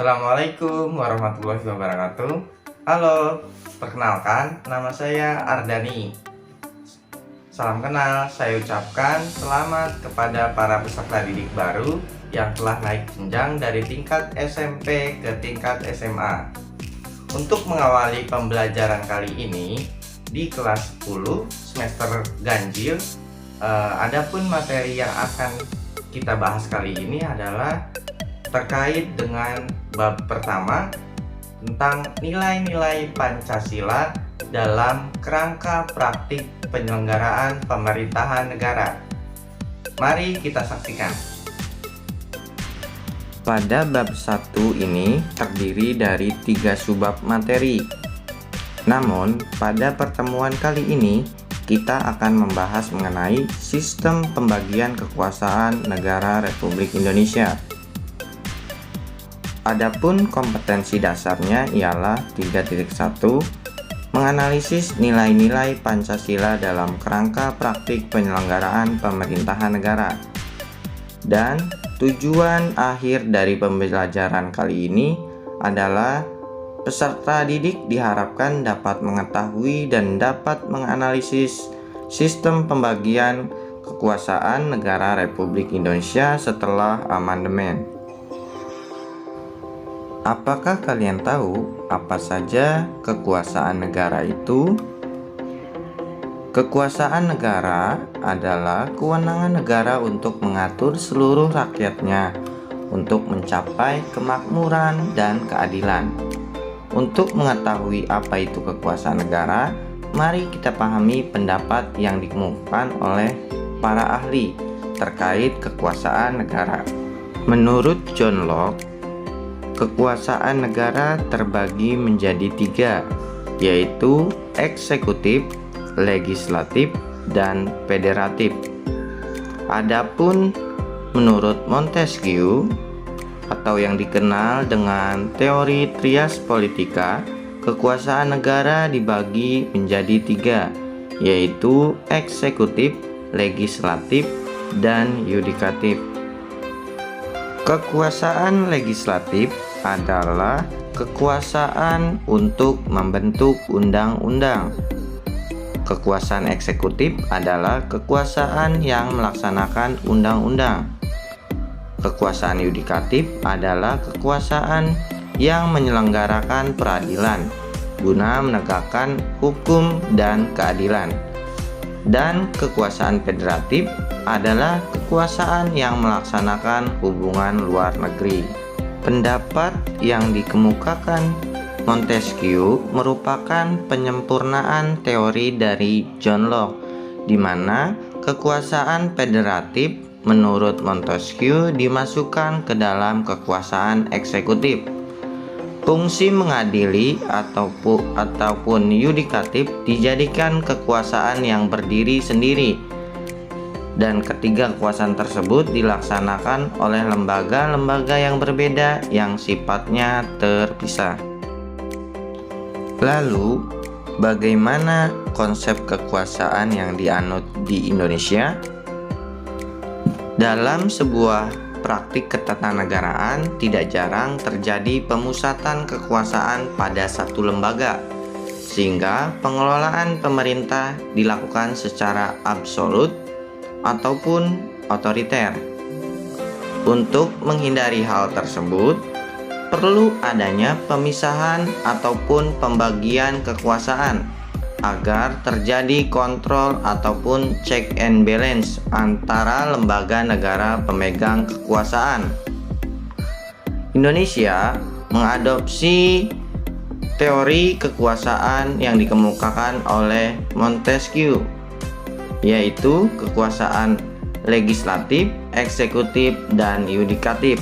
Assalamualaikum warahmatullahi wabarakatuh. Halo, perkenalkan nama saya Ardani. Salam kenal saya ucapkan selamat kepada para peserta didik baru yang telah naik jenjang dari tingkat SMP ke tingkat SMA. Untuk mengawali pembelajaran kali ini di kelas 10 semester ganjil, adapun materi yang akan kita bahas kali ini adalah terkait dengan bab pertama tentang nilai-nilai Pancasila dalam kerangka praktik penyelenggaraan pemerintahan negara. Mari kita saksikan. Pada bab 1 ini terdiri dari 3 subbab materi. Namun, pada pertemuan kali ini kita akan membahas mengenai sistem pembagian kekuasaan negara Republik Indonesia. Adapun kompetensi dasarnya ialah 3.1 menganalisis nilai-nilai Pancasila dalam kerangka praktik penyelenggaraan pemerintahan negara. Dan tujuan akhir dari pembelajaran kali ini adalah peserta didik diharapkan dapat mengetahui dan dapat menganalisis sistem pembagian kekuasaan negara Republik Indonesia setelah amandemen. Apakah kalian tahu apa saja kekuasaan negara itu? Kekuasaan negara adalah kewenangan negara untuk mengatur seluruh rakyatnya untuk mencapai kemakmuran dan keadilan. Untuk mengetahui apa itu kekuasaan negara, mari kita pahami pendapat yang dikemukakan oleh para ahli terkait kekuasaan negara. Menurut John Locke, kekuasaan negara terbagi menjadi 3, yaitu eksekutif, legislatif, dan federatif. Adapun menurut Montesquieu atau yang dikenal dengan teori trias politika, kekuasaan negara dibagi menjadi 3, yaitu eksekutif, legislatif, dan yudikatif. Kekuasaan legislatif adalah kekuasaan untuk membentuk undang-undang. Kekuasaan eksekutif adalah kekuasaan yang melaksanakan undang-undang. Kekuasaan yudikatif adalah kekuasaan yang menyelenggarakan peradilan guna menegakkan hukum dan keadilan. Dan kekuasaan federatif adalah kekuasaan yang melaksanakan hubungan luar negeri. Pendapat yang dikemukakan Montesquieu merupakan penyempurnaan teori dari John Locke, di mana kekuasaan federatif menurut Montesquieu dimasukkan ke dalam kekuasaan eksekutif. Fungsi mengadili ataupun yudikatif dijadikan kekuasaan yang berdiri sendiri, dan ketiga kekuasaan tersebut dilaksanakan oleh lembaga-lembaga yang berbeda yang sifatnya terpisah. Lalu, bagaimana konsep kekuasaan yang dianut di Indonesia? Dalam sebuah praktik ketatanegaraan, tidak jarang terjadi pemusatan kekuasaan pada satu lembaga, sehingga pengelolaan pemerintah dilakukan secara absolut ataupun otoriter. Untuk menghindari hal tersebut, perlu adanya pemisahan ataupun pembagian kekuasaan agar terjadi kontrol ataupun check and balance antara lembaga negara pemegang kekuasaan. Indonesia mengadopsi teori kekuasaan yang dikemukakan oleh Montesquieu, yaitu kekuasaan legislatif, eksekutif, dan yudikatif.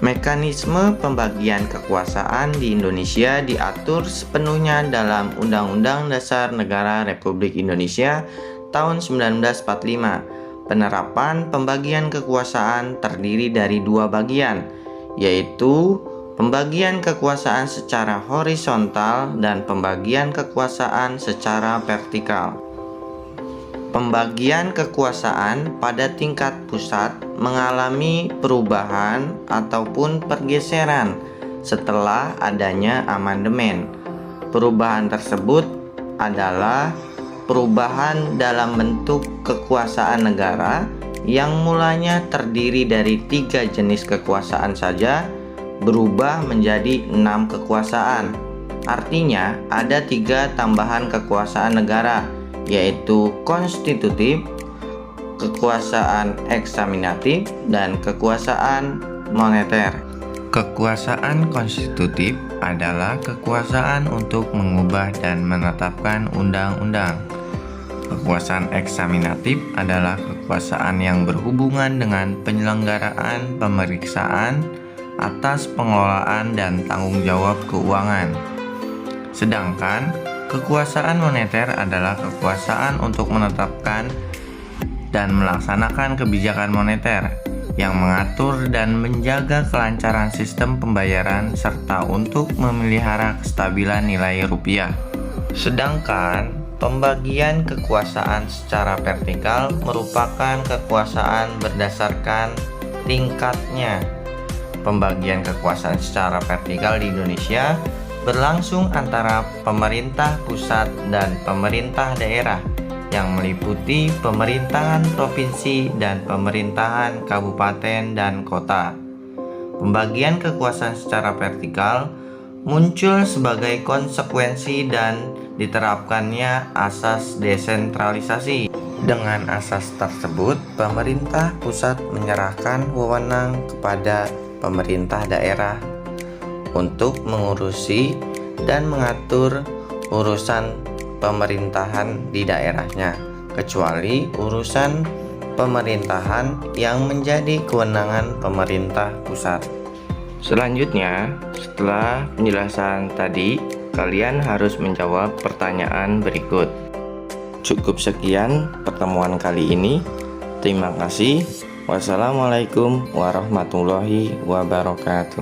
Mekanisme pembagian kekuasaan di Indonesia diatur sepenuhnya dalam Undang-Undang Dasar Negara Republik Indonesia tahun 1945. Penerapan pembagian kekuasaan terdiri dari 2 bagian, yaitu pembagian kekuasaan secara horizontal dan pembagian kekuasaan secara vertikal. Pembagian kekuasaan pada tingkat pusat mengalami perubahan ataupun pergeseran setelah adanya amandemen. Perubahan tersebut adalah perubahan dalam bentuk kekuasaan negara yang mulanya terdiri dari 3 jenis kekuasaan saja berubah menjadi 6 kekuasaan. Artinya ada 3 tambahan kekuasaan negara, yaitu konstitutif, kekuasaan eksaminatif, dan kekuasaan moneter. Kekuasaan konstitutif adalah kekuasaan untuk mengubah dan menetapkan undang-undang. Kekuasaan eksaminatif adalah kekuasaan yang berhubungan dengan penyelenggaraan pemeriksaan atas pengelolaan dan tanggung jawab keuangan. Sedangkan kekuasaan moneter adalah kekuasaan untuk menetapkan dan melaksanakan kebijakan moneter yang mengatur dan menjaga kelancaran sistem pembayaran serta untuk memelihara kestabilan nilai rupiah. Sedangkan pembagian kekuasaan secara vertikal merupakan kekuasaan berdasarkan tingkatnya. Pembagian kekuasaan secara vertikal di Indonesia berlangsung antara pemerintah pusat dan pemerintah daerah yang meliputi pemerintahan provinsi dan pemerintahan kabupaten dan kota. Pembagian kekuasaan secara vertikal muncul sebagai konsekuensi dan diterapkannya asas desentralisasi. Dengan asas tersebut, pemerintah pusat menyerahkan wewenang kepada pemerintah daerah untuk mengurusi dan mengatur urusan pemerintahan di daerahnya, kecuali urusan pemerintahan yang menjadi kewenangan pemerintah pusat. Selanjutnya, setelah penjelasan tadi, kalian harus menjawab pertanyaan berikut. Cukup sekian pertemuan kali ini. Terima kasih. Wassalamualaikum warahmatullahi wabarakatuh.